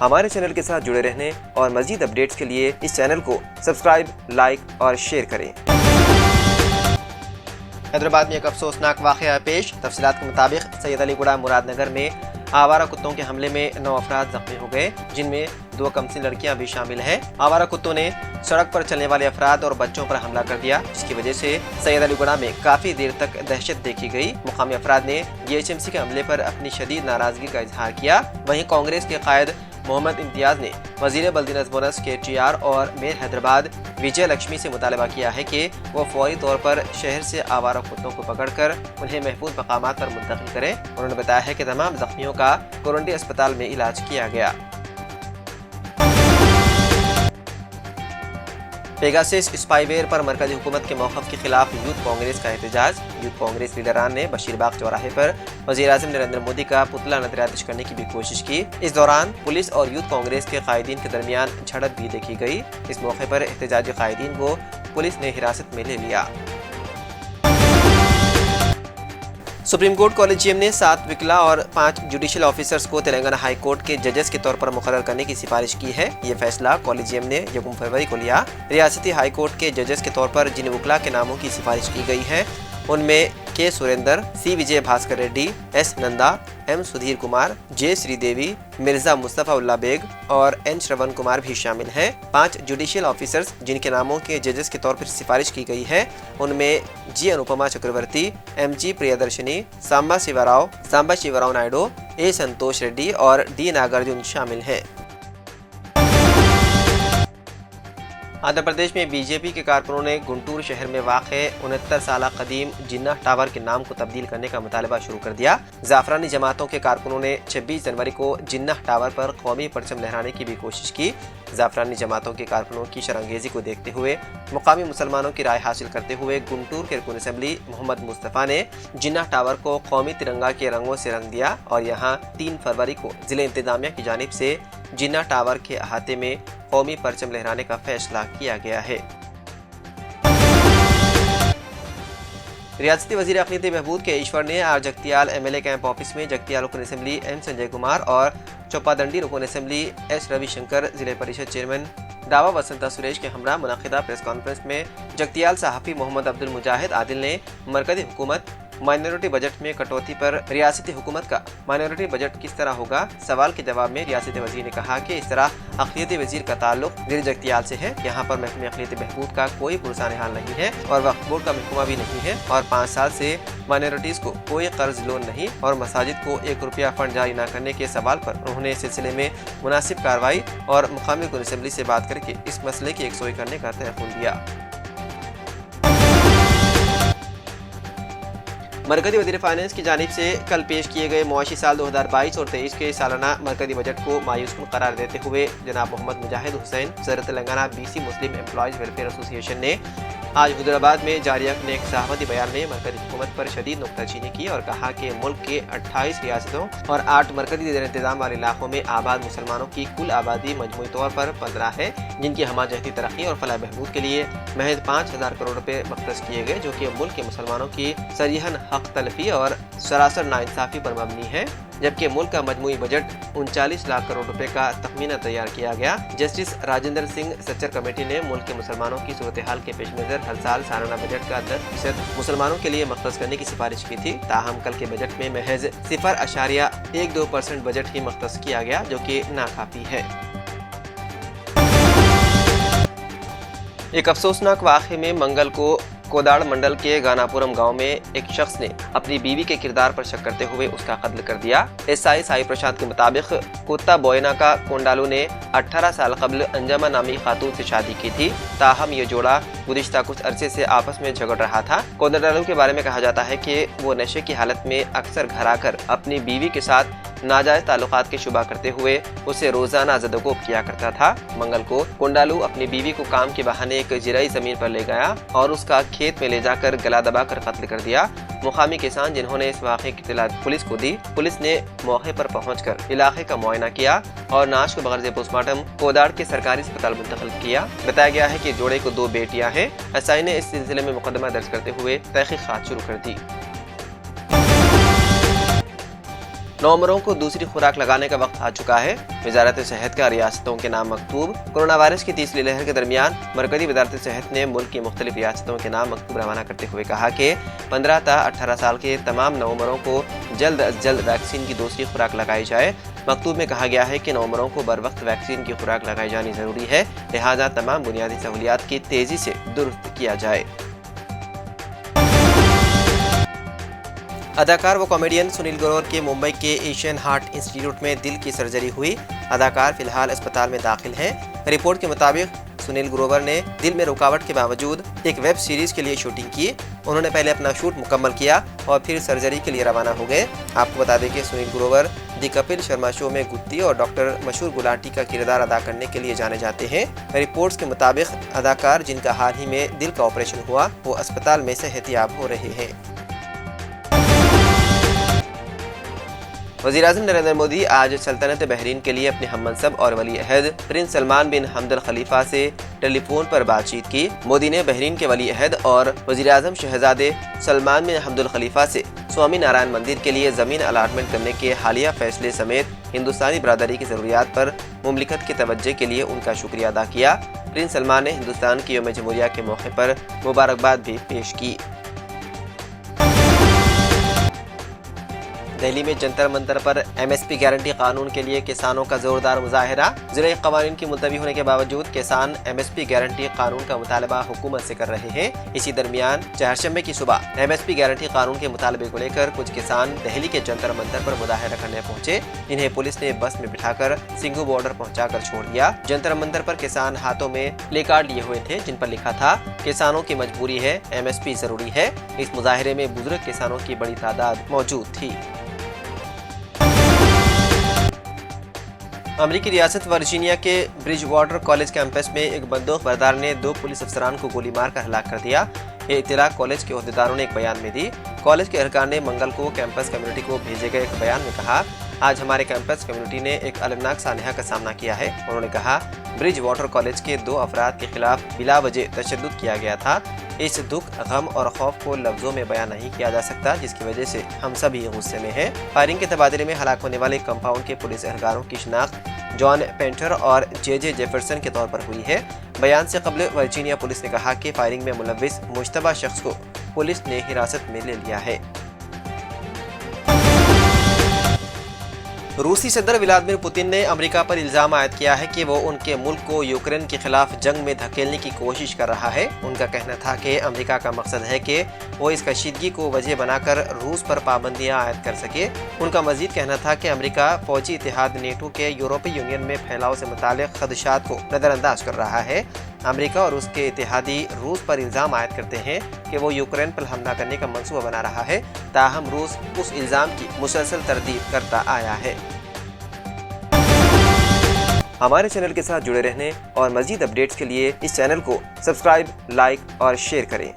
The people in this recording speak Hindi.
हमारे चैनल के साथ जुड़े रहने और मजीद अपडेट्स के लिए इस चैनल को सब्सक्राइब, लाइक और शेयर करें। हैदराबाद में एक अफसोसनाक वाक़या पेश। तफसीलात के मुताबिक सैयद अलीगुड़ा मुरादनगर में आवारा कुत्तों के हमले में 9 अफराद जख्मी हो गए, जिनमें 2 कमसिन लड़कियां भी शामिल हैं। आवारा कुत्तों ने सड़क पर चलने वाले अफराद और बच्चों पर हमला कर दिया, जिसकी वजह से सैयद अलीगुड़ा में काफी देर तक दहशत देखी गई। मुकामी अफराद ने GHMC के हमले पर अपनी शदीद नाराजगी का इजहार किया। वहीं कांग्रेस के कायद मोहम्मद इम्तियाज ने वजीर बल्दी नज़्म-ओ-नस्क KTR और मेयर हैदराबाद विजय लक्ष्मी से मुतालबा किया है कि वो फौरी तौर पर शहर से आवारा कुत्तों को पकड़कर उन्हें महफूज मकामात पर मुंतकिल करें। उन्होंने बताया है कि तमाम जख्मियों का कोरोंटी अस्पताल में इलाज किया गया। पेगासस स्पाईवेयर पर मरकजी हुकूमत के मौक़िफ़ के खिलाफ यूथ कांग्रेस का एहतजाज। यूथ कांग्रेस लीडरान ने बशीरबाग चौराहे पर वज़ीर-ए-आज़म नरेंद्र मोदी का पुतला नज़र करने की भी कोशिश की। इस दौरान पुलिस और यूथ कांग्रेस के कायदीन के दरमियान झड़प भी देखी गई। इस मौके पर एहतजाजी कायदीन को पुलिस ने हिरासत में ले लिया। सुप्रीम कोर्ट कॉलेजियम ने 7 वकीला और 5 जुडिशल ऑफिसर्स को तेलंगाना हाई कोर्ट के जजेस के तौर पर मुकर्रर करने की सिफारिश की है। ये फैसला कॉलेजियम ने 1 फरवरी को लिया। रियासती हाई कोर्ट के जजेस के तौर पर जिन वकीला के नामों की सिफारिश की गई है उनमें K Surender, C Vijay Bhaskar Reddy, S Nanda, M Sudhir Kumar, J Sridevi, Mirza Mustafa Ullah Baig और N श्रवण कुमार भी शामिल हैं। 5 जुडिशियल ऑफिसर्स जिनके नामों के जजेस के तौर पर सिफारिश की गई है उनमें G Anupama Chakraborty, MG Priyadarshini, Samba Shivrao Naidu, A संतोष रेड्डी और D नागार्जुन शामिल हैं। आंध्र प्रदेश में बीजेपी के कारकुनों ने गुंटूर शहर में वाक़े 69 साल कदीम जिन्ना टावर के नाम को तब्दील करने का मुतालबा शुरू कर दिया। जाफरानी जमातों के कारकुनों ने 26 जनवरी को जिन्ना टावर पर कौमी परचम लहराने की भी कोशिश की। जाफरानी जमातों के कारकुनों की शरंगेजी को देखते हुए मुकामी मुसलमानों की राय हासिल करते हुए गुंटूर के रुकन असम्बली मोहम्मद मुस्तफ़ा ने जिन्ना टावर को कौमी तिरंगा के रंगों से रंग दिया और यहाँ 3 फरवरी को जिले इंतजामिया की जानिब से जिन्ना टावर के अहाते में कौमी परचम लहराने का फैसला किया गया है। रियासती वजीर अक़लियती बहबूद के ईश्वर ने आज जगतियाल MLA कैंप ऑफिस में जगतियाल रुकन असम्बली M संजय कुमार और चौपादंडी रुकन असम्बली S रविशंकर, जिले परिषद चेयरमैन दावा वसंता सुरेश के हमरा मुनाकिदा प्रेस कॉन्फ्रेंस में जगतियाल सहाफ़ी मोहम्मद अब्दुल मुजाहिद आदिल ने मरकज़ी हुकूमत माइनॉरिटी बजट में कटौती पर रियासती हुकूमत का माइनॉरिटी बजट किस तरह होगा सवाल के जवाब में रियासती वजीर ने कहा कि इस तरह अक़लियती वजीर का ताल्लुक ज़िले जगतियाल से है। यहाँ पर महकमे अक़लियती बहबूद का कोई पुरसाने हाल नहीं है और वक्फ बोर्ड का महकमा भी नहीं है और 5 साल से माइनॉरिटीज़ को कोई कर्ज लोन नहीं और मसाजिद को 1 रुपया फंड जारी न करने के सवाल पर उन्होंने इस सिलसिले में मुनासिब कार्रवाई और मुकामी रुकन असम्बली से बात करके इस मसले की यकसोई करने का तयक़ुन दिया। मरकज़ी वज़ीर फाइनेंस की जानिब से कल पेश किए गए मुआशी साल 2022 और 23 के सालाना मरकज़ी बजट को मायूसकुन करार देते हुए जनाब मोहम्मद मुजाहिद हुसैन सदर तेलंगाना BC मुस्लिम एम्प्लॉयज़ वेलफेयर एसोसिएशन ने आज हैदराबाद में जारी अपने एक सहाफ़ती बयान में मरकज़ी हुकूमत पर शदीद नुक्ताचीनी की और कहा कि मुल्क के 28 रियासतों और 8 मरकज़ी ज़ेर इंतज़ाम वाले इलाकों में आबाद मुसलमानों की कुल आबादी मजमूई तौर पर 15 है, जिनकी हमाजहती तरक्की और फलाह बहबूद के लिए महज 5000 करोड़ रुपए मख्तस किए गए, जो कि मुल्क के मुसलमानों की सरीहन हक तलफी और सरासर नाइंसाफ़ी पर मबनी है। जबकि मुल्क का मजमूई बजट 39 लाख करोड़ रुपए का तखमीना तैयार किया गया। जस्टिस राजेंद्र सिंह सच्चर कमेटी ने मुल्क के मुसलमानों की सूरत हाल के पेश नज़र हर साल सालाना बजट का 10% मुसलमानों के लिए मख्तस करने की सिफारिश की थी। ताहम कल के बजट में महज 0.12% बजट ही मख्तस किया गया, जो कि नाकाफी है। एक अफसोसनाक वाक़े में मंगल को कोदाड़ मंडल के गानापुरम गांव में एक शख्स ने अपनी बीवी के किरदार पर शक करते हुए उसका कत्ल कर दिया। SI साई प्रसाद के मुताबिक कुत्ता बोयना का कोंडालू ने 18 साल कबल अंजमा नामी खातून से शादी की थी। ताहम ये जोड़ा गुज़िश्ता कुछ अरसे से आपस में झगड़ रहा था। कोंडालू के बारे में कहा जाता है कि वो नशे की हालत में अक्सर घर आकर अपनी बीवी के साथ नाजायज ताल्लुकात के शुबा करते हुए उसे रोजाना ज़दोकोब किया करता था। मंगल को कोंडालू अपनी बीवी को काम के बहाने एक जिराई जमीन पर ले गया और उसका खेत में ले जाकर गला दबाकर कत्ल कर दिया। मुकामी किसान जिन्होंने इस वाक़े की इत्तला पुलिस को दी, पुलिस ने मौके पर पहुंचकर इलाके का मुआयना किया और नाश को बगैर पोस्टमार्टम कोदाड़ के सरकारी अस्पताल मुंतकिल किया। बताया गया है कि जोड़े को 2 बेटियां हैं। एसआई ने इस सिलसिले में मुकदमा दर्ज करते हुए तहकीकात शुरू कर दी। नवंबरों को दूसरी खुराक लगाने का वक्त आ चुका है। वजारत सेहत का रियासतों के नाम मकतूब। कोरोना वायरस की तीसरी लहर के दरमियान मरकजी वजारत सेहत ने मुल्क की मुख्तलिफ रियासतों के नाम मकतूब रवाना करते हुए कहा कि 15 से 18 साल के तमाम नवंबरों को जल्द अज जल्द वैक्सीन की दूसरी खुराक लगाई जाए। मकतूब में कहा गया है कि नवंबरों को बर वक्त वैक्सीन की खुराक लगाई जानी जरूरी है, लिहाजा तमाम बुनियादी सहूलियात की तेजी से दुरुस्त किया जाए। अदाकार व कॉमेडियन सुनील ग्रोवर के मुंबई के एशियन हार्ट इंस्टीट्यूट में दिल की सर्जरी हुई। अदाकार फिलहाल अस्पताल में दाखिल हैं। रिपोर्ट के मुताबिक सुनील ग्रोवर ने दिल में रुकावट के बावजूद एक वेब सीरीज के लिए शूटिंग की। उन्होंने पहले अपना शूट मुकम्मल किया और फिर सर्जरी के लिए रवाना हो गए। आपको बता दें कि सुनील ग्रोवर दी कपिल शर्मा शो में गुत्ती और डॉक्टर मशहूर गुलाटी का किरदार अदा करने के लिए जाने जाते हैं। रिपोर्ट्स के मुताबिक अदाकार, जिनका हाल ही में दिल का ऑपरेशन हुआ, वो अस्पताल में सेहतियाब हो रहे हैं। वज़ीर-ए-आज़म नरेंद्र मोदी आज सल्तनत बहरीन के लिए अपने हममनसब और वली अहद प्रिंस सलमान बिन हमद अल खलीफा से टेलीफोन पर बातचीत की। मोदी ने बहरीन के वली अहद और वज़ीर-ए-आज़म शहजादे सलमान बिन हमद अल खलीफा से स्वामी नारायण मंदिर के लिए ज़मीन अलाटमेंट करने के हालिया फैसले समेत हिंदुस्तानी बरादरी की ज़रूरियात पर मुमलिकत की तवज्जो के लिए उनका शुक्रिया अदा किया। प्रिंस सलमान ने हिंदुस्तान की यौम जमहूरिया के मौके पर मुबारकबाद भी पेश की। दिल्ली में जंतर मंतर पर MSP गारंटी कानून के लिए किसानों का जोरदार मुजाहिरा। ज़राई क़वानीन की मुलतवी होने के बावजूद किसान MSP गारंटी कानून का मुतालबा हुकूमत से कर रहे हैं। इसी दरमियान चारशंबे की सुबह MSP गारंटी कानून के मुतालबे को लेकर कुछ किसान दिल्ली के जंतर मंतर पर मुजाहिरा करने पहुंचे। इन्हें पुलिस ने बस में बिठाकर सिंघू बॉर्डर पहुंचाकर छोड़ दिया। जंतर मंतर पर किसान हाथों में प्ले कार्ड लिए हुए थे, जिन पर लिखा था, किसानों की मजबूरी है, MSP जरूरी है। इस मुजाहिरे में बुजुर्ग किसानों की बड़ी तादाद मौजूद थी। अमरीकी रियासत वर्जीनिया के ब्रिजवाटर कॉलेज कैंपस में एक बंदूक बरदार ने 2 पुलिस अफसरान को गोली मारकर हलाक कर दिया। ये इत्तला कॉलेज के ओहदेदारों ने एक बयान में दी। कॉलेज के अहलकार ने मंगल को कैंपस कम्युनिटी को भेजे गए एक बयान में कहा, आज हमारे कैंपस कम्युनिटी ने एक अलगनाक सानहा का सामना किया है। उन्होंने कहा, ब्रिज वाटर कॉलेज के 2 अफराद के खिलाफ बिला वजह तशद्दुद किया गया था। इस दुख, गम और खौफ को लफ्जों में बयान नहीं किया जा सकता, जिसकी वजह से हम सभी गुस्से में हैं। फायरिंग के तबादले में हलाक होने वाले कंपाउंड के पुलिस एहलकारों की शिनाख्त जॉन पेंटर और जे जेफरसन के तौर पर हुई है। बयान से कबल वर्जीनिया पुलिस ने कहा कि फायरिंग में मुलव्विस मुश्तबा शख्स को पुलिस ने हिरासत में ले लिया है। रूसी सदर व्लादिमीर पुतिन ने अमेरिका पर इल्जाम आयद किया है कि वो उनके मुल्क को यूक्रेन के खिलाफ जंग में धकेलने की कोशिश कर रहा है। उनका कहना था कि अमेरिका का मकसद है कि वो इस कशीदगी को वजह बनाकर रूस पर पाबंदियां आयद कर सके। उनका मजीद कहना था कि अमेरिका फौजी इत्तेहाद नेटो के यूरोपीय यूनियन में फैलाव से मुताल्लिक खदशात को नज़रअंदाज कर रहा है। अमेरिका और उसके इत्तेहादी रूस पर इल्ज़ाम आयद करते हैं कि वो यूक्रेन पर हमला करने का मंसूबा बना रहा है, ताहम रूस उस इल्ज़ाम की मुसलसल तरदीद करता आया है। हमारे चैनल के साथ जुड़े रहने और मज़ीद अपडेट्स के लिए इस चैनल को सब्सक्राइब, लाइक और शेयर करें।